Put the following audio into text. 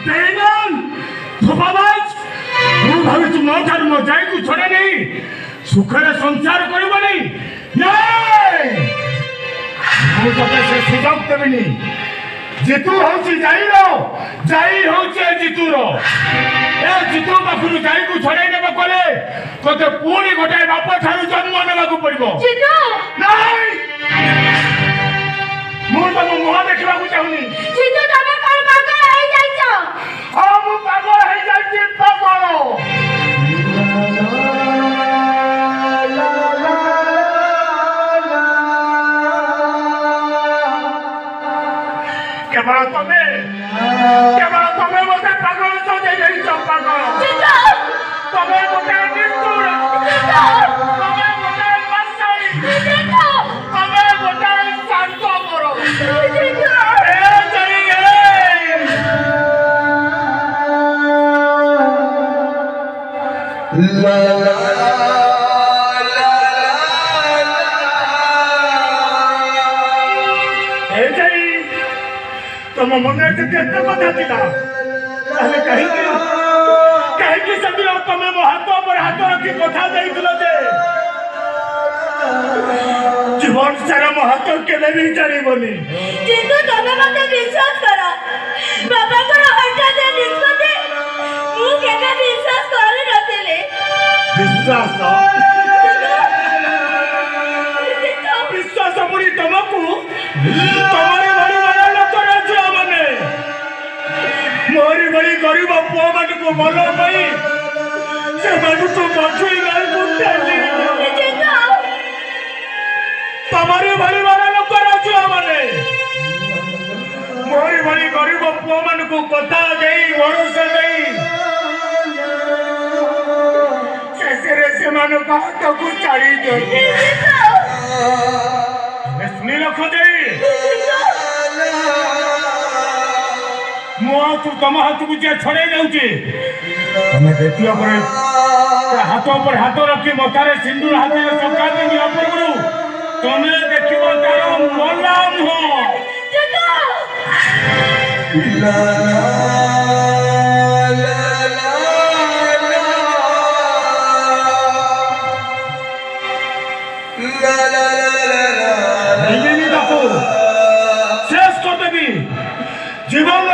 बेईमान धोखाबाज तू भाविस मो ठार मो जाई को छोड़े नहीं सुखरे संसार करबो नहीं नहीं मु तते से सुजोग देबिनी जितु होची जाईरो जाई होचे जितुरो ए जितु पाखुनु जाई को छोड़े नेबो कोले तते पूरी गोटे बाप ठारू जन्म नेबाकू पड़िबो जितु नहीं मु तम मुह देखिबाकू चाहुनी जितु तमे कोन पागल होई जाइछो हां मु पागल होई जाइछि पागल केवल तमे मोटे पागल सजे जाइछो पागल जितु तमे मोटे निष्ठुर तमे मोटे बसाई जितु तमे मोटे शांत करो जितु ए जरी ए ला ला ए जरी तुम मन के केते कथा थिला ताले कहीं सब लोग तमे मो हाथ पर हाथ रखी कथा देइथिलो जे जीवन सारा मो हाथ केले भी जानिबोनी जितु तमे मते विश्वास करा बाबा को हटाते निष्पत्ति मु केबे विश्वास करि नथिले विश्वास जितु विश्वास मुड़ी तुमको तुम्हारे भली वाला लोक राज्य माने मोरी भली गरीब पुआ मान को भलो पई से मानु तो बचुई गाय कुटाली जितु तुम्हारे भली वाला लोक राज्य माने मोरी भली गरीब पुआ मान को कथा देई भरोसा देई शेषरे से मानु का तो को चाड़ी दे सुनी रख दे मुआ तू तम हाथ को जे छड़े जाउची तमे देखियो परे हाथ पर हाथ रखी मथारे सिंदूर हाथे चका देनी अपूर्वरु तमे देखिबो तार मोला मुह जितु ला ला ला ला नहीं देखो शेष कर देबी जीवन